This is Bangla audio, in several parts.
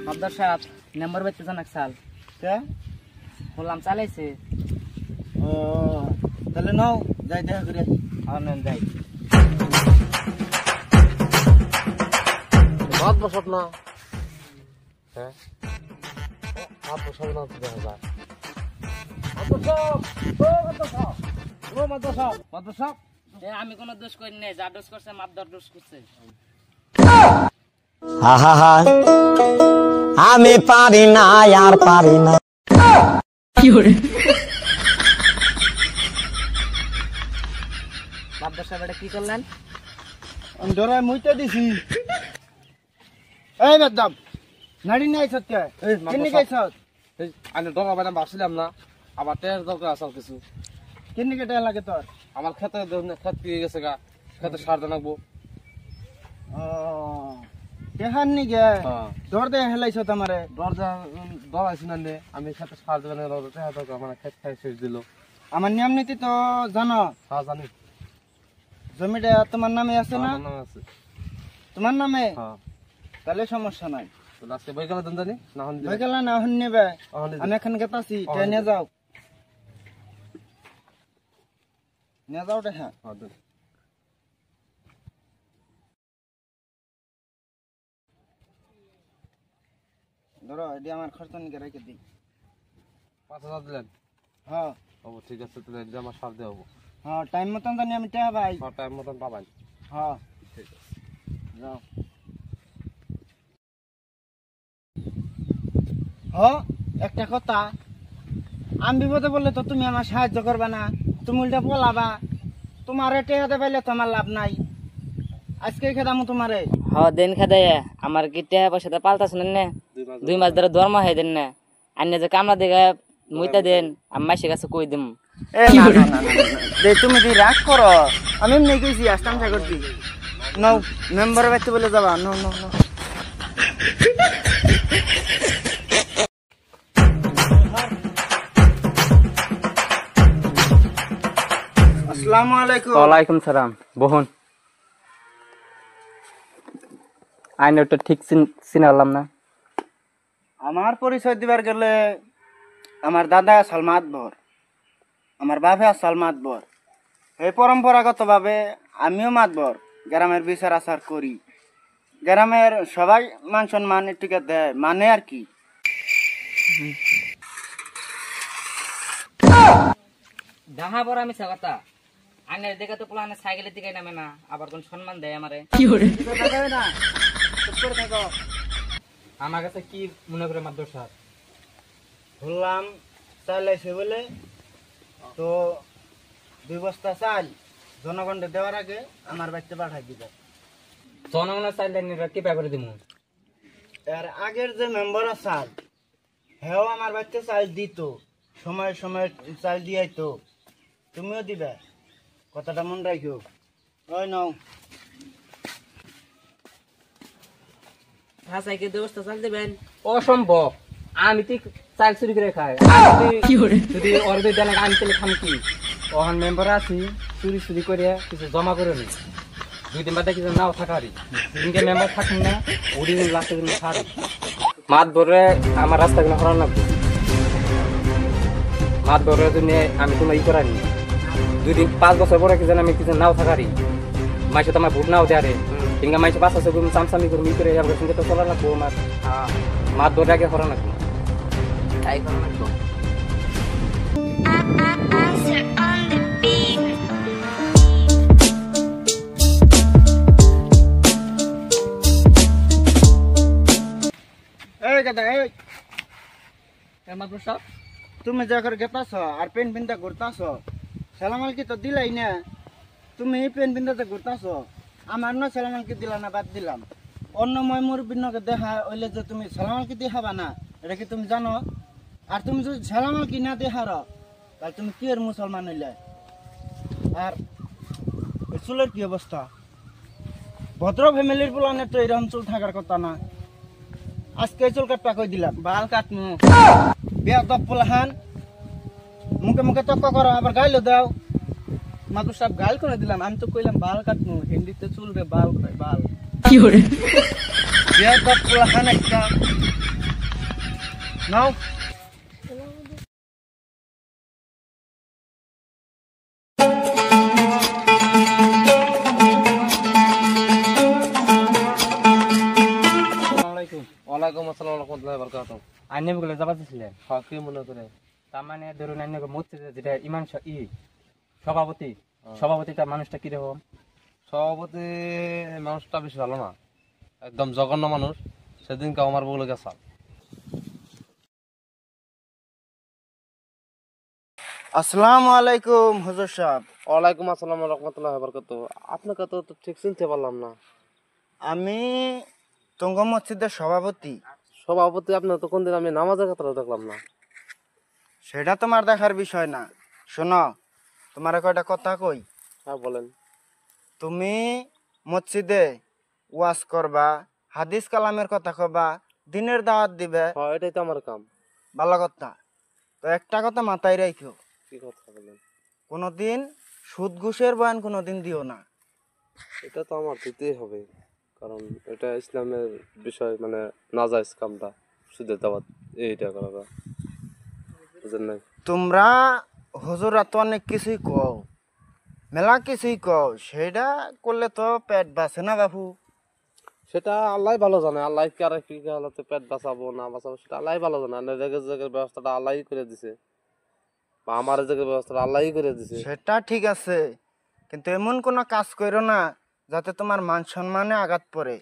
মাদ্দার সাহেব নাম্বার বাইতে জানাক সাল কে বললাম চালাইছে। ও তাহলে নাও যাই দেখা করে নেন যাই। বাদ বসত না হ্যাঁ বাদ বসাবে না তো দেখা যায়। আমি কোনো দোষ করি নাই, যা দোষ করছে মাদ্দার দোষ করছে। আমি পারি না আর পারি না। মাদ্দার সাহেব এটা কি করলেন? আমি ডরায় মুইতে দিছি। এই বেদম নাড়ি নাই সত্যি এই কিন্নি গাইছত আমি ডরা বাইনা ভাবছিলাম না আবার তেল দরকার আছে কিছু। কিন্নি কেটে লাগে তোর? আমার খেতে খেত পেয়ে গেছে গা, খেতে সার জানাবো। ও দেখান নি গে হ্যাঁ ডর দে হেলাইছ তোমারে। দরজা ডরাইছি না নে, আমি খেতে সার জানাই দরকার মানে খেত খাই শেষ দিল। আমার নিয়ম নীতি তো জানো? হ্যাঁ জানি। জমিটা তোমার নামে আছে না? আমার নাম আছে। তোমার নামে? হ্যাঁ তাহলে সমস্যা নাই। তো আজকে বই গেলে দেন জানি না হন হয়ে গেল না হন নেবে। আমি এখন গেতাছি নিয়ে যাও নিয়ে যাও দেখা। হ্যাঁ দেন। ধরো এটি আমার খরচ নিকে রেখে দিই। 5,000 দিলেন? হ্যাঁ হবো ঠিক আছে, তাহলে এটা আমার সার দিয়ে হবো। হ্যাঁ টাইম মতন জানি আমি টেহা ভাই। হ্যাঁ টাইম মতন পাবেন। হ্যাঁ ঠিক আছে যাও। হ্যাঁ একটা কথা, আমি বিপদে বললে তো তুমি আমার সাহায্য করবে না, তুমি উল্টা বলাবা। তোমার টেহাতে পাইলে তো আমার লাভ নাই। আজকে খেদামু তোমারে। দেন খেদে আমার কি টাকা পয়সাতে পাল্টাছ না? 2 মাস ধরে দরমা হয় দেন না। আন্নে যে কামলা দিকে মুইতা দেন, আমি মাসের কাছে কই দিম। তুমি যদি রাগ করো, আমি এমনি গেছি আসতাম করছি। নাও মেম্বার বাইতে বলে যাবা। নো নো নো আসসালামু আলাইকুম। ওয়ালাইকুম সালাম। বহন আইন ওটা ঠিক চিনালাম না। আমার পরিচয় দিবার গেলে আমার দাদা আসল মাতবর, আমার বাপে আসল মাতবর। এই পরম্পরাগত ভাবে আমিও মাতবর। গ্রামের বিচার আচার করি, গ্রামের সবাই মান সম্মান একটুকে দেয়, মানে আর কি। ডাহা বড় আমি কথা আইনের দেখে তো পোলানে সাইকেলের দিকে নামে না, আবার কোন সম্মান দেয় আমারে। আমার কাছে কি মনে করে মাদ্দর সাহেব? বললাম চাইলাইছে বলে তো 2 বস্তা চাল জনগণকে দেওয়ার আগে আমার বাড়িতে পাঠাই দিবে। জনগণের চাইলে কি ব্যাপারে দিব? এর আগের যে মেম্বার চাল হেও আমার বাড়িতে চাল দিত, সময় সময় চাল দিয়াই তো, তুমিও দিবে। কথাটা মনে রাখিও। ওই নাও। সাইকেল ব্যবস্থা চাল দেবেন? অসম্ভব, আমি তো চাল চুরি করে খাই। যদি অর্ধ দেন আমি তাহলে খাম কি? ওখান মেম্বার আছি, চুরি চুরি করে কিছু জমা করে নি, 2 দিন বাদে কিছু নাও থাকারি। দিনকে মেম্বার থাকুন না, ওদিন লাস্টে দিন ছাড়ি মাত ভরে আমার রাস্তাগুলো হরান লাগবে। মাত ভরে জন্য আমি কোনো করানি। 2 দিন 5 বছর পরে কিছু আমি কিছু নাও থাকারি, মাইসে তো আমার ভোট নাও দেয়ারে। কিংবা মাইসে 5 বছর চামচামি করে করে আমার সঙ্গে তো চলা লাগবো। আমার মাত ভরে আগে হরান লাগবো, তাই করা লাগবো। তুমি যা করে গেতাছ আর পেন পিনটা ঘুরতাছ, সালামালকি তো দিলাই না। তুমি পেন পিনটাতে ঘুরতাছ, আমার না সালামালকি দিলা না, বাদ দিলাম। অন্য ময়মুর বিনকে দেখা হইলে যে তুমি সালামালকি দেখাবা না, এটা কি তুমি জানো? আর তুমি যদি সালামালকি না দেখার তাহলে তুমি কি এর মুসলমান হইলে? আর চুলের কি অবস্থা? ভদ্র ফ্যামিলির বলানে তো এরকম চুল থাকার কথা না। আজকে চুল কাটপা কই দিলাম, বাল কাটমু। বিয়া দপ পোলাহান মুখে মুখে তক্ক করো, আবার গাইলো দাও। মাদুর সাহেব গাল করে দিলাম, আমি তো কইলাম বাল কাটমু, হিন্দিতে চুল রে বাল কয় বাল। বিয়া দপ পোলাহান একটা নাও। আসসালামু আলাইকুম। ওয়ালাইকুম আসসালাম রহমতুল্লাহি ওয়া বারাকাতুহু। আইনে বলে যাবা দিছিলেন? হ্যাঁ, কি মনে করে? তার মানে ধরুন আইনে মসজিদে যেটা ইমাম সভাপতি, সভাপতিটা মানুষটা কিরকম? সভাপতি মানুষটা বেশি ভালো না, একদম জঘন্য মানুষ। সেদিনকে আমার বলে গেছে। আসসালামু আলাইকুম হুজুর সাহেব। ওয়ালাইকুম আসসালাম রহমতুল্লাহি ওয়া বারাকাতুহু। আপনাকে তো ঠিক চিনতে পারলাম না। আমি তুঙ্গ মসজিদের সভাপতি। সভাপতি আপনার তো কোনদিন আমি নামাজের কথা দেখলাম না। সেটা তোমার দেখার বিষয় না। শোনো, তোমার কয়টা কথা কই। হ্যাঁ, বলেন। তুমি মসজিদে ওয়াজ করবা, হাদিস কালামের কথা কবা, দিনের দাওয়াত দিবে, হ্যাঁ, এটাই তো আমার কাম। ভালো কথা। তো একটা কথা মাথায় রাখো, কি কথা বলেন? কোনোদিন সুদ ঘুষের বয়ান কোনোদিন দিও না। এটা তো আমার দিতেই হবে, কারণ এটা ইসলামের বিষয়, মানে নাজায়েজ কামটা, সুদের দাওয়াত এইটা করা, বুঝেন নাই? তোমরা হুজুরা তো অনেক কিছুই কও, মেলা কিছুই কও, সেটা করলে তো পেট বাঁচে না বাবু। সেটা আল্লাহ ভালো জানে। আল্লাহ কারে কি হালাতে পেট বাঁচাবো না বাঁচাবো সেটা আল্লাহ ভালো জানে। আর জায়গার ব্যবস্থাটা আল্লাহই করে দিছে, বা আমার জায়গার ব্যবস্থাটা আল্লাহই করে দিছে। সেটা ঠিক আছে, কিন্তু এমন কোনো কাজ করো না যাতে তোমার মান সম্মানে আঘাত পড়ে।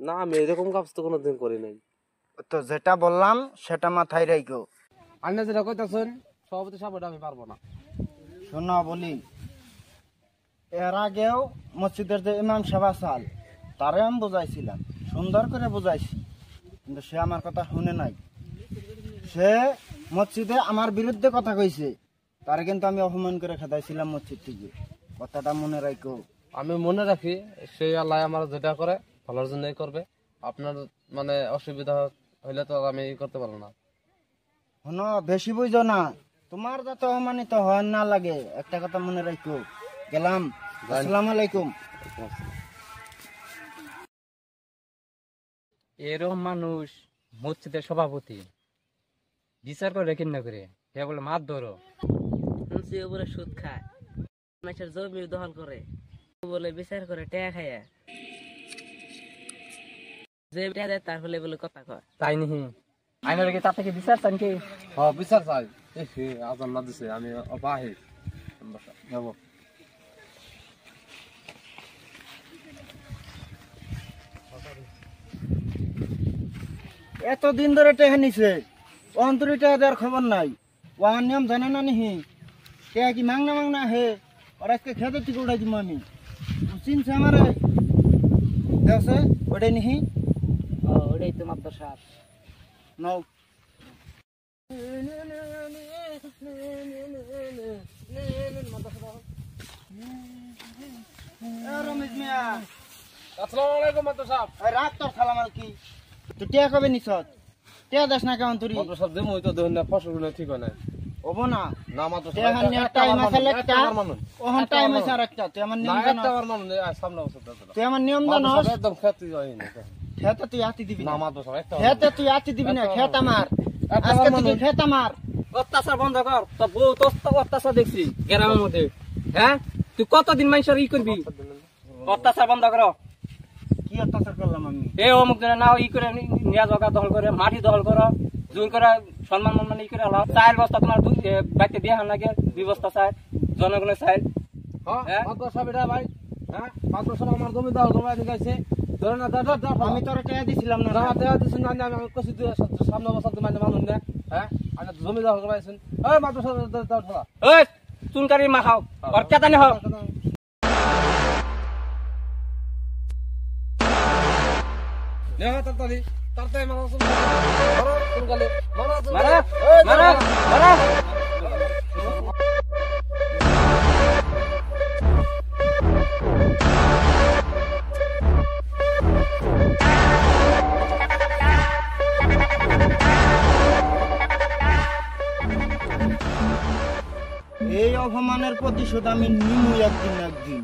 না, আমি এরকম কাজ তো কোনোদিন করি নাই। তো যেটা বললাম সেটা মাথায় রাখো। আপনি যেটা কইতাছেন সভাপতি সাহেব, ওটা আমি পারবো না। শোনো বলি, এর আগেও মসজিদের যে ইমাম সাহেব আসাল, তারে আমি বুঝাইছিলাম, সুন্দর করে বুঝাইছি, কিন্তু সে আমার কথা শুনে নাই। সে মসজিদে আমার বিরুদ্ধে কথা কইছে, তারে কিন্তু আমি অপমান করে খেদাইছিলাম মসজিদ থেকে। কথাটা মনে রাখো। আমি মনে রাখি, সেই আল্লাহ আমার যেটা করে ভালোর জন্যই করবে। আপনার মানে অসুবিধা হইলে তো আমি করতে পারবো না। শোনো, বেশি বুঝো না, তোমার যাতে অপমানিত হওয়ার না লাগে, একটা কথা মনে রাখো। গেলাম। আসসালামু আলাইকুম। এরকম মানুষ মসজিদের সভাপতি বিচার করে কিনা করে হে বলে মাছ ধরো। শুনছি ও বলে সুদ খায়, মানুষের জমি দখল করে, ও বলে বিচার করে টেয়া খায়, যে টেয়া দেয় তার হলে বলে কথা কয়। তাই নিহি আইনের লাগে তার থেকে বিচার চান কি? হ্যাঁ, বিচার চাই। আজান না দিছে, আমি বাহি যাবো। এতদিন ধরে টেহা নিছে, অন্তরি টেহা দেওয়ার খবর নাই। ওয়ার নিয়ম জানে না নিহি, টেহা কি মাংনা হে, আর আজকে খেতে থেকে উঠাই দিব আমি। চিনছে আমারে দেখছে ওটাই নিহি। ওটাই তো মাত্র সাপ। নাও। রমেশ মিয়া, আসসালামু আলাইকুম মাত্র সাহেব। রাত তোর খালামাল কি? তুই টেহা কবে নিছ? টেহা দেশ না কেমন তুই? মাত্র সাহেব দেবো, ওই তো দেখুন না ফসলগুলো ঠিক হয় না। হবো না। না মাত্র টেহা নেওয়ার টাইম আছে একটা, মানুষ ওহন টাইম আছে আর একটা। তুই আমার নিয়ম জানো? একটা আমার মানুষ সামনে বছর তুই আমার নিয়ম জানো? একদম খেতে যাই না। খেতে তুই হাতি দিবি না না। মাত্র সাহেব একটা খেতে তুই হাতি দিবি না, খেত আমার। আজকে তুই খেত আমার। অত্যাচার বন্ধ কর। তো বউ তো অত্যাচার দেখছি গ্রামের মধ্যে। হ্যাঁ, তুই কতদিন মানুষের ই করবি? অত্যাচার বন্ধ কর। কি অত্যাচার করলাম আমি? এ অমুক দিনে নাও ই করে নিয়া জগা দখল করে, মাটি দখল করো, জোর করে সম্মান মন্মান ই করে হলো। চায়ের বস্তা তোমার বাড়িতে দিয়ে হান লাগে, 2 বস্তা চায়, জনগণের চায়। হ্যাঁ মাত্র সাহেব এটা ভাই। হ্যাঁ, মাত্র সাহেব আমার জমি দাও, জমা দিয়ে গেছে। ধরে না আমি তোর টাকা দিছিলাম না। জমা দেওয়া দিচ্ছেন না, আমি কষি দিয়ে সামনে বছর মানে মানুষ না। হ্যাঁ, আমি জমি দাও করাইছেন। এই মাত্র সাহেব দাও ঠোলা। ওই চুনকারি মাখাও আর কেতানি হোক। তাড়াতাড়ি তাড়াতাড়ি মানুষ কোনকালে মারা মারা মারা। এই অপমানের প্রতিশোধ আমি নিমু একদিন একদিন।